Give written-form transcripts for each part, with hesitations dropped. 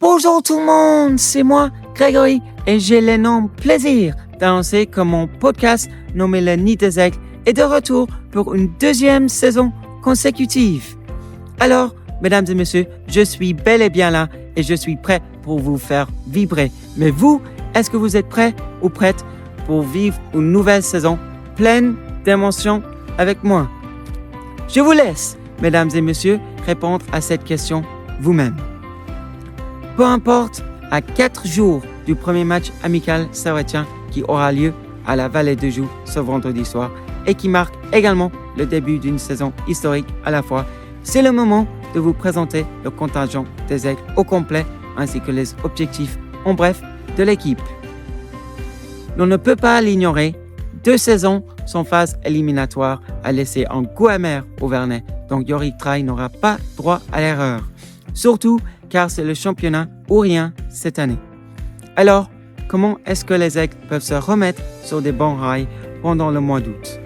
Bonjour tout le monde, c'est moi, Grégory, et j'ai l'énorme plaisir d'annoncer que mon podcast nommé Le Nid des Aigles est de retour pour une deuxième saison consécutive. Alors, mesdames et messieurs, je suis bel et bien là et je suis prêt pour vous faire vibrer. Mais vous, est-ce que vous êtes prêts ou prêtes pour vivre une nouvelle saison pleine d'émotions avec moi? Je vous laisse, mesdames et messieurs, répondre à cette question vous-même. Peu importe, à 4 jours du premier match amical servetien qui aura lieu à la Vallée de Joux ce vendredi soir et qui marque également le début d'une saison historique à la fois, c'est le moment de vous présenter le contingent des Aigles au complet ainsi que les objectifs, en bref, de l'équipe. On ne peut pas l'ignorer, 2 saisons sans phase éliminatoire a laissé un goût amer au Vernet, donc Yorick Traille n'aura pas droit à l'erreur. Surtout car c'est le championnat ou rien cette année. Alors, comment est-ce que les Aigles peuvent se remettre sur des bons rails pendant le mois d'août?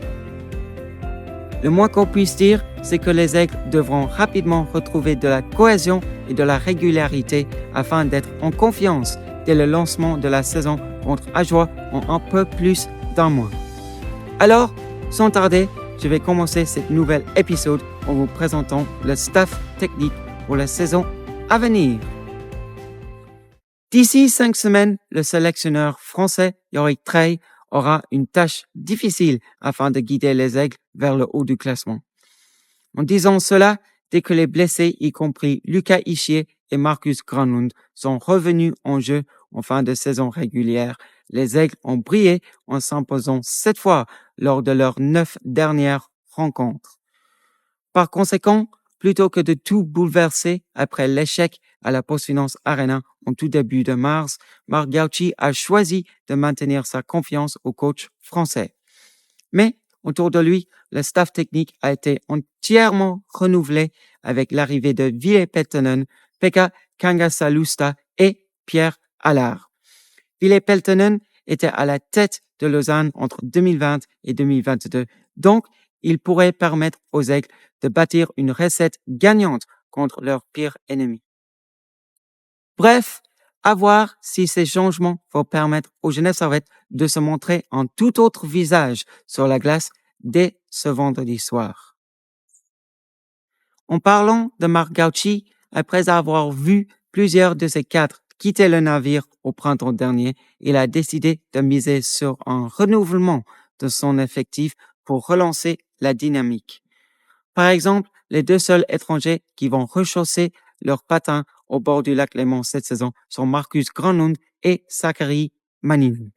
Le moins qu'on puisse dire, c'est que les Aigles devront rapidement retrouver de la cohésion et de la régularité afin d'être en confiance dès le lancement de la saison contre Ajoie en un peu plus d'un mois. Alors, sans tarder, je vais commencer cet nouvel épisode en vous présentant le staff technique pour la saison à venir. D'ici 5 semaines, le sélectionneur français Yorick Traille aura une tâche difficile afin de guider les Aigles vers le haut du classement. En disant cela, dès que les blessés, y compris Lucas Ischier et Marcus Granlund, sont revenus en jeu en fin de saison régulière, les Aigles ont brillé en s'imposant 7 fois lors de leurs 9 dernières rencontres. Par conséquent, plutôt que de tout bouleverser après l'échec à la Postfinance Arena en tout début de mars, Marc Gauci a choisi de maintenir sa confiance au coach français. Mais, autour de lui, le staff technique a été entièrement renouvelé avec l'arrivée de Ville Peltonen, Pekka Kangasalusta et Pierre Allard. Ville Peltonen était à la tête de Lausanne entre 2020 et 2022, donc il pourrait permettre aux Aigles de bâtir une recette gagnante contre leur pire ennemi. Bref, à voir si ces changements vont permettre aux Genève Servette de se montrer en tout autre visage sur la glace dès ce vendredi soir. En parlant de Marc Gauci, après avoir vu plusieurs de ses cadres quitter le navire au printemps dernier, il a décidé de miser sur un renouvellement de son effectif pour relancer la dynamique. Par exemple, les 2 seuls étrangers qui vont rechausser leurs patins au bord du lac Léman cette saison sont Marcus Granlund et Zachary Manning.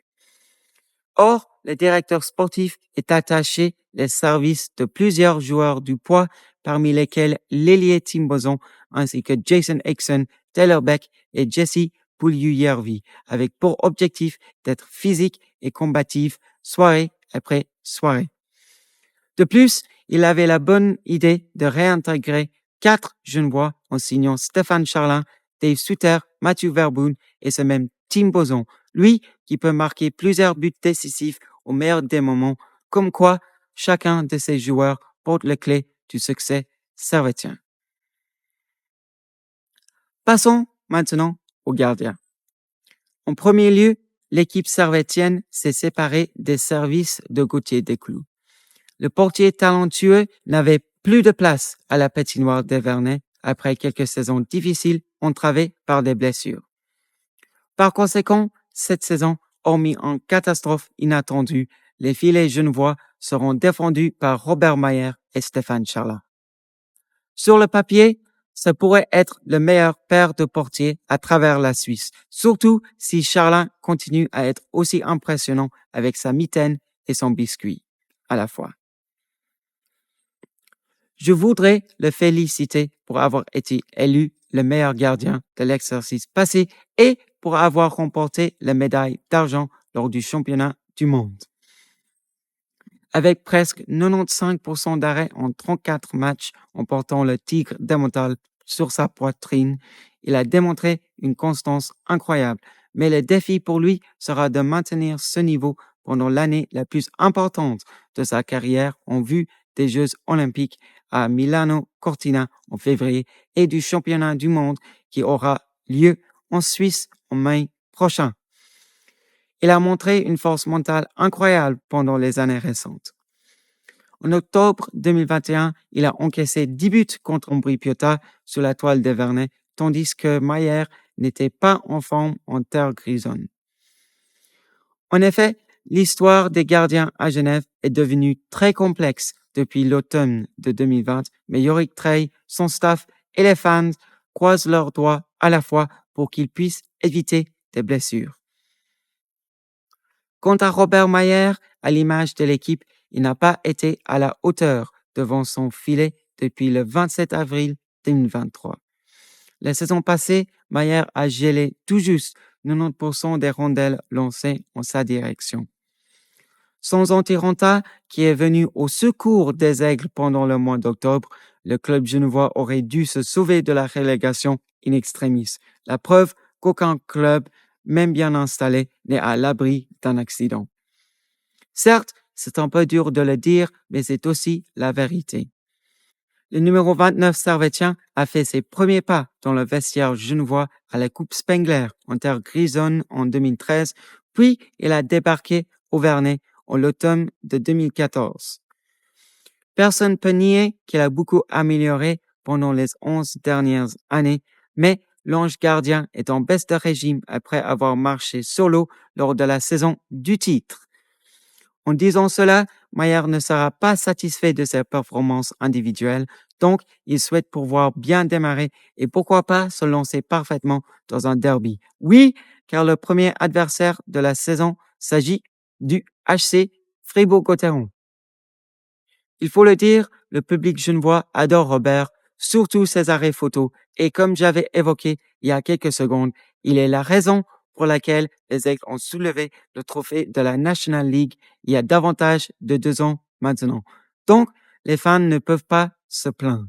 Or, le directeur sportif est attaché les services de plusieurs joueurs du poids, parmi lesquels l'ailier Tim Boson, ainsi que Jason Exon, Taylor Beck et Jesse Puljujärvi, avec pour objectif d'être physique et combatif soirée après soirée. De plus, il avait la bonne idée de réintégrer 4 Genevois en signant Stéphane Charlin, Dave Sutter, Mathieu Verboen et ce même Tim Boson, lui qui peut marquer plusieurs buts décisifs au meilleur des moments, comme quoi chacun de ces joueurs porte les clés du succès servetien. Passons maintenant aux gardiens. En premier lieu, l'équipe servetienne s'est séparée des services de Gauthier Desclous. Le portier talentueux n'avait plus de place à la patinoire des Vernets après quelques saisons difficiles entravées par des blessures. Par conséquent, cette saison, hormis en catastrophe inattendue, les filets genevois seront défendus par Robert Mayer et Stéphane Charlin. Sur le papier, ça pourrait être le meilleur paire de portiers à travers la Suisse, surtout si Charlin continue à être aussi impressionnant avec sa mitaine et son biscuit à la fois. Je voudrais le féliciter pour avoir été élu le meilleur gardien de l'exercice passé et pour avoir remporté la médaille d'argent lors du championnat du monde. Avec presque 95% d'arrêts en 34 matchs en portant le Tigre d'Emmental sur sa poitrine, il a démontré une constance incroyable. Mais le défi pour lui sera de maintenir ce niveau pendant l'année la plus importante de sa carrière en vue des Jeux olympiques à Milano Cortina en février et du championnat du monde qui aura lieu en Suisse en mai prochain. Il a montré une force mentale incroyable pendant les années récentes. En octobre 2021, il a encaissé 10 buts contre Ambri Piotta sur la toile de Vernet, tandis que Mayer n'était pas en forme en terre grisonne. En effet, l'histoire des gardiens à Genève est devenue très complexe depuis l'automne de 2020, mais Yorick Trey, son staff et les fans croisent leurs doigts à la fois pour qu'ils puissent éviter des blessures. Quant à Robert Mayer, à l'image de l'équipe, il n'a pas été à la hauteur devant son filet depuis le 27 avril 2023. La saison passée, Mayer a gelé tout juste 90% des rondelles lancées en sa direction. Sans Antiranta, qui est venu au secours des Aigles pendant le mois d'octobre, le club genevois aurait dû se sauver de la relégation in extremis. La preuve qu'aucun club, même bien installé, n'est à l'abri d'un accident. Certes, c'est un peu dur de le dire, mais c'est aussi la vérité. Le numéro 29 servétien a fait ses premiers pas dans le vestiaire genevois à la Coupe Spengler en terre grisonne en 2013, puis il a débarqué au Vernet en l'automne de 2014. Personne ne peut nier qu'il a beaucoup amélioré pendant les 11 dernières années, mais l'ange gardien est en baisse de régime après avoir marché solo lors de la saison du titre. En disant cela, Mayer ne sera pas satisfait de ses performances individuelles, donc il souhaite pouvoir bien démarrer et pourquoi pas se lancer parfaitement dans un derby. Oui, car le premier adversaire de la saison s'agit du HC Fribourg-Gotteron. Il faut le dire, le public genevois adore Robert, surtout ses arrêts photos, et comme j'avais évoqué il y a quelques secondes, il est la raison pour laquelle les Aigles ont soulevé le trophée de la National League il y a davantage de 2 ans maintenant. Donc, les fans ne peuvent pas se plaindre.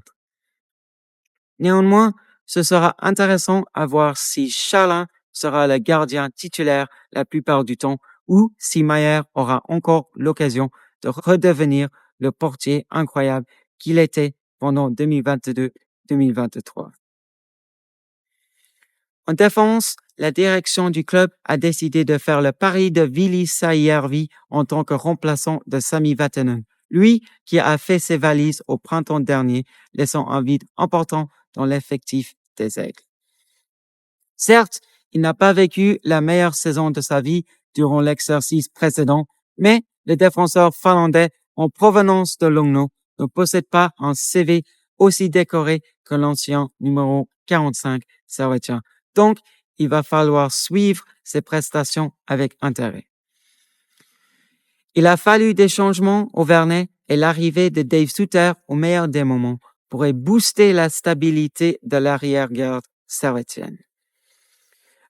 Néanmoins, ce sera intéressant à voir si Charlin sera le gardien titulaire la plupart du temps ou si Mayer aura encore l'occasion de redevenir le portier incroyable qu'il était pendant 2022-2023. En défense, la direction du club a décidé de faire le pari de Vili Saïervi en tant que remplaçant de Sami Vatanen, lui qui a fait ses valises au printemps dernier, laissant un vide important dans l'effectif des Aigles. Certes, il n'a pas vécu la meilleure saison de sa vie durant l'exercice précédent, mais le défenseur finlandais en provenance de Lugno ne possède pas un CV aussi décoré que l'ancien numéro 45 servétien. Donc, il va falloir suivre ses prestations avec intérêt. Il a fallu des changements au Vernet et l'arrivée de Dave Sutter au meilleur des moments pourrait booster la stabilité de l'arrière-garde servétienne.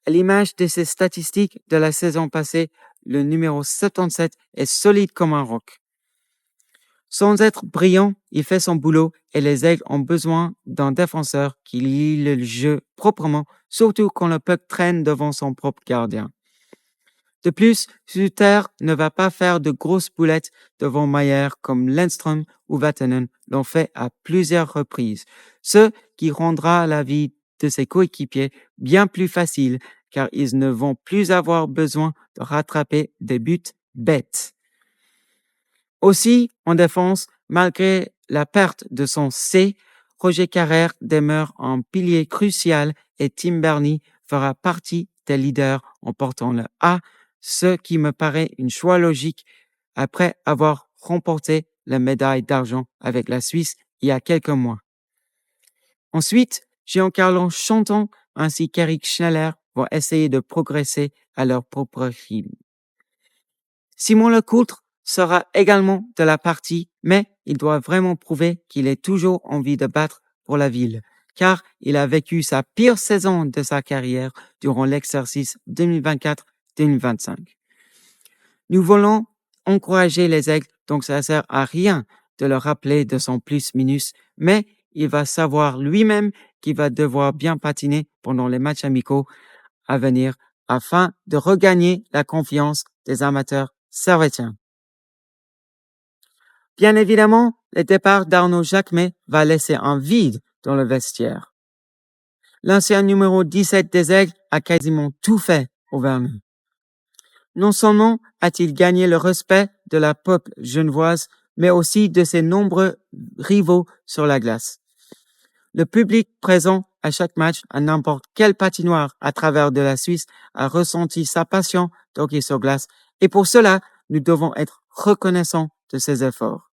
À l'image de ses statistiques de la saison passée, le numéro 77 est solide comme un roc. Sans être brillant, il fait son boulot et les Aigles ont besoin d'un défenseur qui lit le jeu proprement, surtout quand le puck traîne devant son propre gardien. De plus, Suter ne va pas faire de grosses boulettes devant Mayer comme Lindström ou Vatanen l'ont fait à plusieurs reprises, ce qui rendra la vie de ses coéquipiers bien plus facile car ils ne vont plus avoir besoin de rattraper des buts bêtes. Aussi, en défense, malgré la perte de son C, Roger Carrère demeure un pilier crucial et Tim Bernie fera partie des leaders en portant le A, ce qui me paraît une choix logique après avoir remporté la médaille d'argent avec la Suisse il y a quelques mois. Ensuite, Giancarlo Chanton ainsi qu'Eric Schneller vont essayer de progresser à leur propre rythme. Simon Lecoultre sera également de la partie, mais il doit vraiment prouver qu'il est toujours envie de battre pour la ville, car il a vécu sa pire saison de sa carrière durant l'exercice 2024-2025. Nous voulons encourager les Aigles, donc ça sert à rien de le rappeler de son plus-minus, mais il va savoir lui-même qu'il va devoir bien patiner pendant les matchs amicaux à venir afin de regagner la confiance des amateurs servétiens. Bien évidemment, le départ d'Arnaud Jacquemet va laisser un vide dans le vestiaire. L'ancien numéro 17 des Aigles a quasiment tout fait au Vernet. Non seulement a-t-il gagné le respect de la peuple genevoise, mais aussi de ses nombreux rivaux sur la glace. Le public présent à chaque match à n'importe quelle patinoire à travers de la Suisse a ressenti sa passion d'hockey sur glace et pour cela, nous devons être reconnaissants de ses efforts.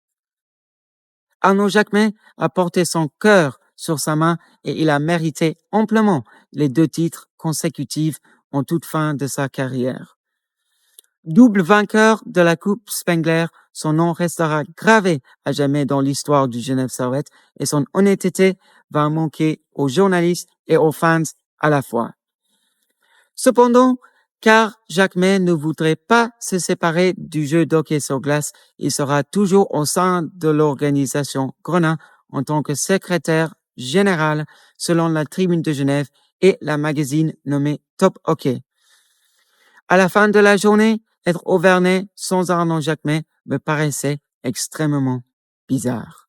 Arnaud Jacquemet a porté son cœur sur sa main et il a mérité amplement les 2 titres consécutifs en toute fin de sa carrière. Double vainqueur de la Coupe Spengler, son nom restera gravé à jamais dans l'histoire du Genève Servette et son honnêteté va manquer aux journalistes et aux fans à la fois. Cependant, car Jacquemet ne voudrait pas se séparer du jeu d'hockey sur glace, il sera toujours au sein de l'organisation Grenin en tant que secrétaire général selon la Tribune de Genève et la magazine nommée Top Hockey. À la fin de la journée, être au Vernet sans Arnaud Jacquemet me paraissait extrêmement bizarre.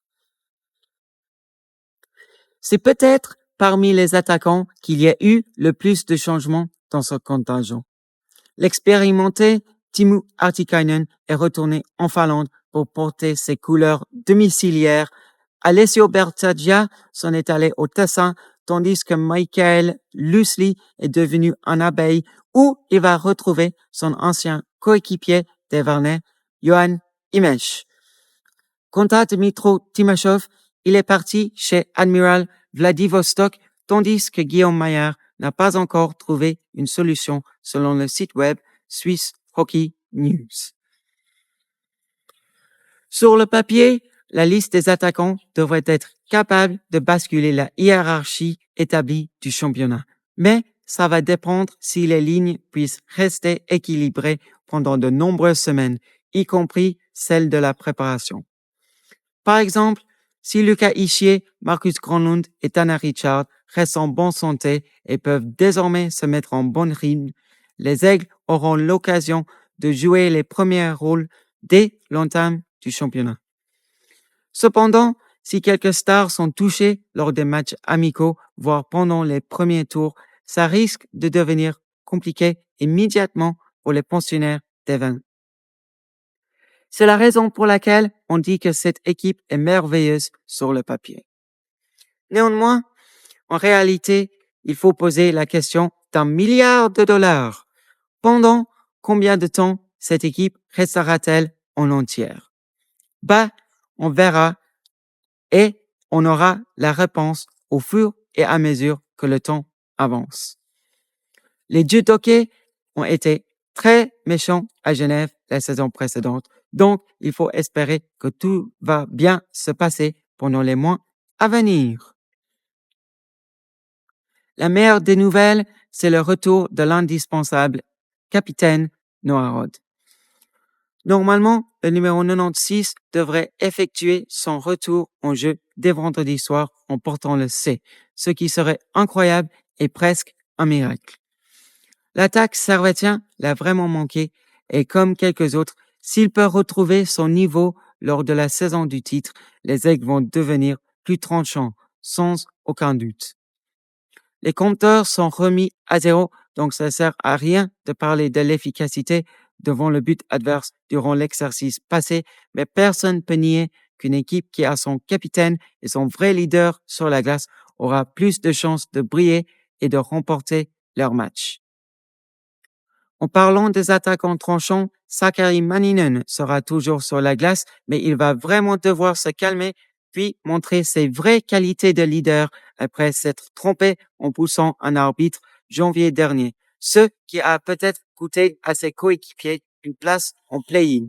C'est peut-être parmi les attaquants qu'il y a eu le plus de changements dans ce contingent. L'expérimenté Timo Artikainen est retourné en Finlande pour porter ses couleurs domiciliaires. Alessio Bertaggia s'en est allé au Tessin, tandis que Michael Lusli est devenu un abeille où il va retrouver son ancien coéquipier des Vernets, Johan Imesh. Quant à Dmitro Timashov, il est parti chez Admiral Vladivostok, tandis que Guillaume Maillard n'a pas encore trouvé une solution selon le site web Swiss Hockey News. Sur le papier, la liste des attaquants devrait être capable de basculer la hiérarchie établie du championnat. Mais ça va dépendre si les lignes puissent rester équilibrées pendant de nombreuses semaines, y compris celles de la préparation. Par exemple, si Lucas Ischier, Marcus Granlund et Tanner Richard restent en bonne santé et peuvent désormais se mettre en bon rythme, les Aigles auront l'occasion de jouer les premiers rôles dès l'entame du championnat. Cependant, si quelques stars sont touchées lors des matchs amicaux, voire pendant les premiers tours, ça risque de devenir compliqué immédiatement pour les pensionnaires des Vins. C'est la raison pour laquelle on dit que cette équipe est merveilleuse sur le papier. Néanmoins, en réalité, il faut poser la question d'1 milliard de dollars. Pendant combien de temps cette équipe restera-t-elle en entière? On verra et on aura la réponse au fur et à mesure que le temps avance. Les dieux d'hockey ont été très méchants à Genève la saison précédente, donc il faut espérer que tout va bien se passer pendant les mois à venir. La meilleure des nouvelles, c'est le retour de l'indispensable capitaine Noah Rod. Normalement, le numéro 96 devrait effectuer son retour en jeu dès vendredi soir en portant le C, ce qui serait incroyable et presque un miracle. L'attaque servétien l'a vraiment manqué et comme quelques autres, s'il peut retrouver son niveau lors de la saison du titre, les Aigles vont devenir plus tranchants, sans aucun doute. Les compteurs sont remis à zéro, donc ça sert à rien de parler de l'efficacité devant le but adverse durant l'exercice passé, mais personne peut nier qu'une équipe qui a son capitaine et son vrai leader sur la glace aura plus de chances de briller et de remporter leur match. En parlant des attaquants tranchants, Sakari Manninen sera toujours sur la glace, mais il va vraiment devoir se calmer puis montrer ses vraies qualités de leader après s'être trompé en poussant un arbitre janvier dernier, ce qui a peut-être coûté à ses coéquipiers une place en play-in.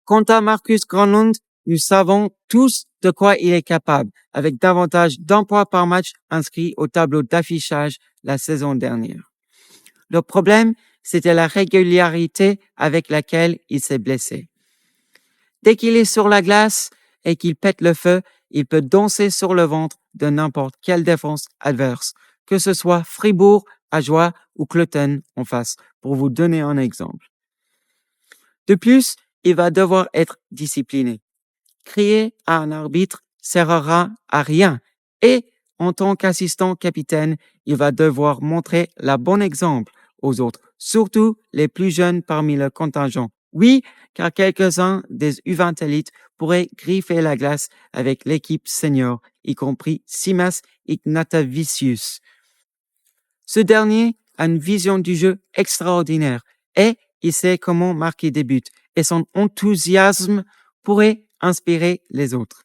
Quant à Marcus Granlund, nous savons tous de quoi il est capable, avec davantage d'emplois par match inscrits au tableau d'affichage la saison dernière. Le problème, c'était la régularité avec laquelle il s'est blessé. Dès qu'il est sur la glace et qu'il pète le feu, il peut danser sur le ventre de n'importe quelle défense adverse, que ce soit Fribourg, Ajoie ou Cloton en face, pour vous donner un exemple. De plus, il va devoir être discipliné. Crier à un arbitre servira à rien et en tant qu'assistant capitaine, il va devoir montrer la bonne exemple aux autres, surtout les plus jeunes parmi le contingent. Oui, car quelques-uns des U20 élites pourraient griffer la glace avec l'équipe senior, y compris Simas Ignatavicius. Ce dernier a une vision du jeu extraordinaire et il sait comment marquer des buts et son enthousiasme pourrait inspirer les autres.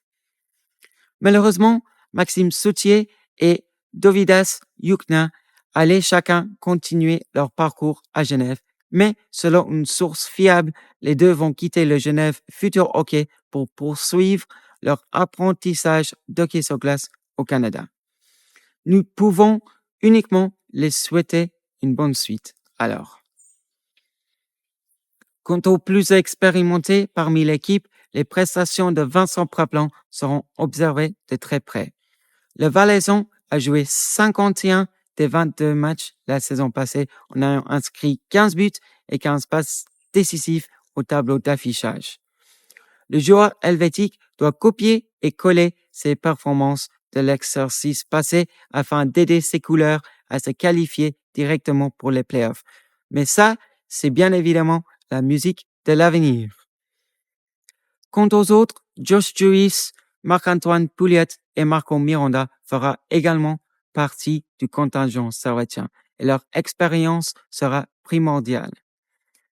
Malheureusement, Maxime Sautier et Dovydas Yukna allaient chacun continuer leur parcours à Genève, mais selon une source fiable, les deux vont quitter le Genève Futur Hockey pour poursuivre leur apprentissage d'hockey sur glace au Canada. Nous pouvons uniquement les souhaiter une bonne suite. Alors, quant aux plus expérimentés parmi l'équipe, les prestations de Vincent Praplan seront observées de très près. Le Valaisan a joué 51 des 22 matchs la saison passée en ayant inscrit 15 buts et 15 passes décisives au tableau d'affichage. Le joueur helvétique doit copier et coller ses performances de l'exercice passé afin d'aider ses couleurs à se qualifier directement pour les playoffs. Mais ça, c'est bien évidemment la musique de l'avenir. Quant aux autres, Josh Juris, Marc-Antoine Pouliot et Marco Miranda fera également partie du contingent servetien et leur expérience sera primordiale.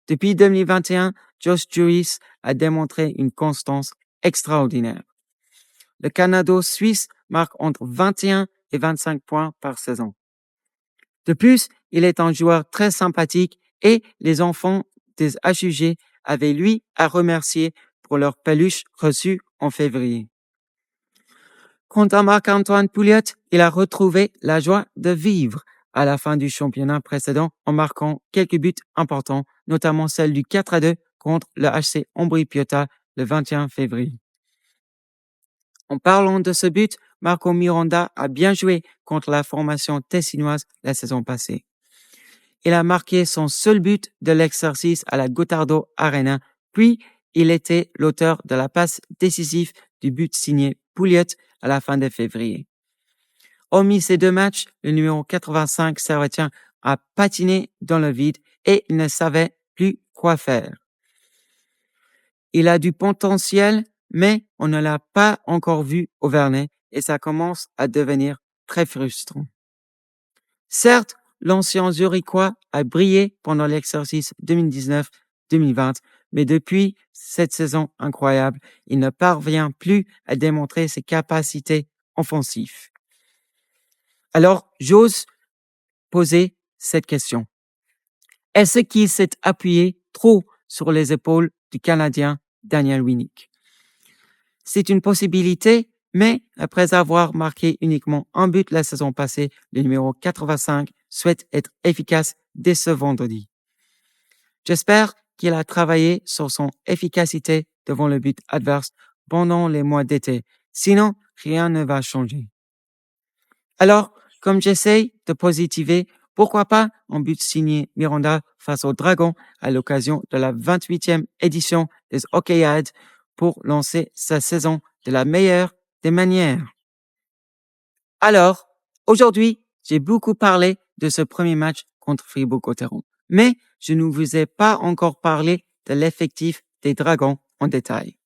Depuis 2021, Josh Juris a démontré une constance extraordinaire. Le Canado-Suisse marque entre 21 et 25 points par saison. De plus, il est un joueur très sympathique et les enfants des HUG avaient lui à remercier pour leur peluche reçue en février. Quant à Marc-Antoine Pouliot, il a retrouvé la joie de vivre à la fin du championnat précédent en marquant quelques buts importants, notamment celle du 4-2 contre le HC Ombrie-Piotta le 21 février. En parlant de ce but, Marco Miranda a bien joué contre la formation tessinoise la saison passée. Il a marqué son seul but de l'exercice à la Gottardo Arena, puis il était l'auteur de la passe décisive du but signé Pouliot à la fin de février. Hormis ces deux matchs, le numéro 85 servetien a patiné dans le vide et il ne savait plus quoi faire. Il a du potentiel, mais on ne l'a pas encore vu au Vernet et ça commence à devenir très frustrant. Certes, l'ancien Zurichois a brillé pendant l'exercice 2019-2020, mais depuis cette saison incroyable, il ne parvient plus à démontrer ses capacités offensives. Alors, j'ose poser cette question. Est-ce qu'il s'est appuyé trop sur les épaules du Canadien Daniel Winnick? C'est une possibilité, mais après avoir marqué uniquement un but la saison passée, le numéro 85 souhaite être efficace dès ce vendredi. J'espère qu'il a travaillé sur son efficacité devant le but adverse pendant les mois d'été. Sinon, rien ne va changer. Alors, comme j'essaye de positiver, pourquoi pas un but signé Miranda face aux Dragons à l'occasion de la 28e édition des Hockeyades pour lancer sa saison de la meilleure des manières. Alors, aujourd'hui, j'ai beaucoup parlé de ce premier match contre Fribourg-Gotteron, mais je ne vous ai pas encore parlé de l'effectif des Dragons en détail.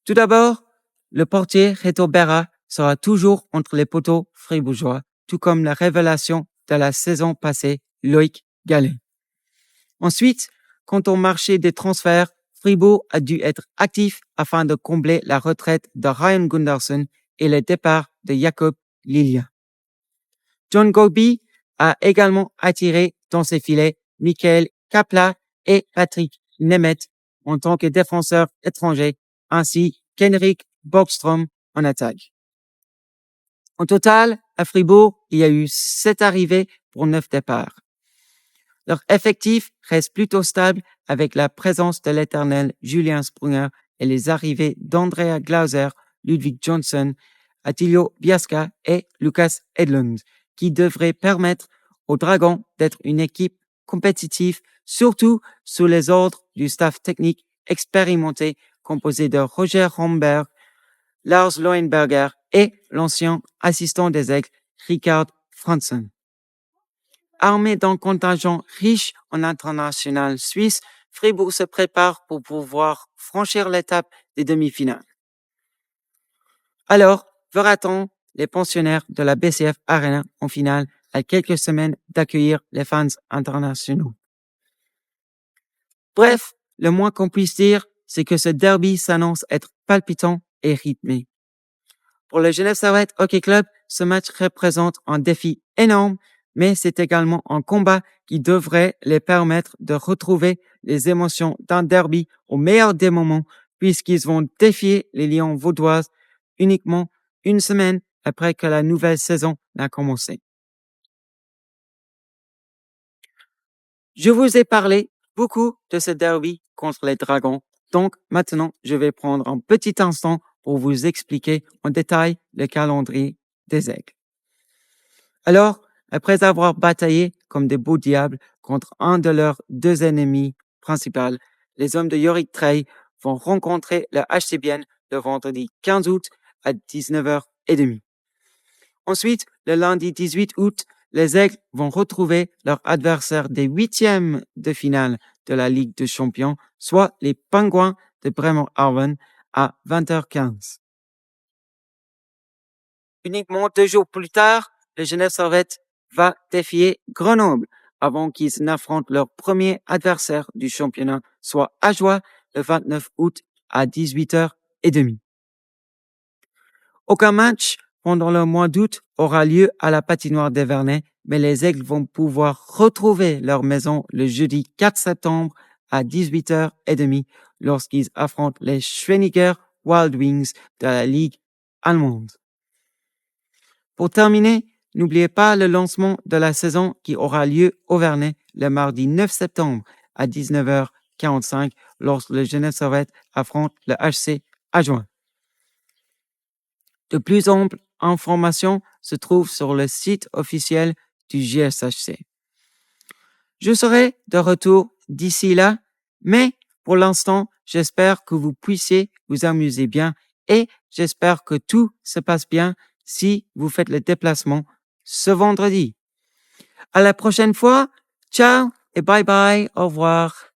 Tout d'abord, le portier Reto Berra sera toujours entre les poteaux fribourgeois, tout comme la révélation de la saison passée, Loïc Gallet. Ensuite, quant au marché des transferts, Fribourg a dû être actif afin de combler la retraite de Ryan Gunderson et le départ de Jacob Lilia. John Goby a également attiré dans ses filets Michael Kapla et Patrick Nemeth en tant que défenseurs étrangers, ainsi qu'Henrik Borgström en attaque. En total, à Fribourg, il y a eu 7 arrivées pour 9 départs. Leur effectif reste plutôt stable avec la présence de l'éternel Julien Sprunger et les arrivées d'Andrea Glauser, Ludwig Johnson, Attilio Biasca et Lucas Edlund, qui devraient permettre aux Dragons d'être une équipe compétitive, surtout sous les ordres du staff technique expérimenté composé de Roger Homberg, Lars Leuenberger et l'ancien assistant des Aigles, Richard Franzen. Armé d'un contingent riche en international suisse, Fribourg se prépare pour pouvoir franchir l'étape des demi-finales. Alors, verra-t-on les pensionnaires de la BCF Arena en finale à quelques semaines d'accueillir les fans internationaux? Bref, le moins qu'on puisse dire, c'est que ce derby s'annonce être palpitant et rythmé. Pour le Genève Servette Hockey Club, ce match représente un défi énorme, mais c'est également un combat qui devrait les permettre de retrouver les émotions d'un derby au meilleur des moments, puisqu'ils vont défier les Lions vaudoises uniquement une semaine après que la nouvelle saison a commencé. Je vous ai parlé beaucoup de ce derby contre les Dragons, donc maintenant je vais prendre un petit instant pour vous expliquer en détail le calendrier des Aigles. Alors, après avoir bataillé comme des beaux diables contre un de leurs deux ennemis principaux, les hommes de Yorick Trey vont rencontrer le HCBN le vendredi 15 août à 19h30. Ensuite, le lundi 18 août, les Aigles vont retrouver leur adversaire des huitièmes de finale de la Ligue des Champions, soit les Pingouins de Bremerhaven à 20h15. Uniquement 2 jours plus tard, le Genève Servette va défier Grenoble avant qu'ils n'affrontent leur premier adversaire du championnat, soit Ajoie, le 29 août à 18h30. Aucun match pendant le mois d'août aura lieu à la patinoire d'Evernay, mais les Aigles vont pouvoir retrouver leur maison le jeudi 4 septembre à 18h30 lorsqu'ils affrontent les Schwenninger Wild Wings de la Ligue allemande. Pour terminer, n'oubliez pas le lancement de la saison qui aura lieu au Vernet le mardi 9 septembre à 19h45 lorsque le Genève Servette affronte le HC Ajoie. De plus amples informations se trouvent sur le site officiel du GSHC. Je serai de retour d'ici là, mais pour l'instant, j'espère que vous puissiez vous amuser bien et j'espère que tout se passe bien si vous faites le déplacement ce vendredi. À la prochaine fois. Ciao et bye bye. Au revoir.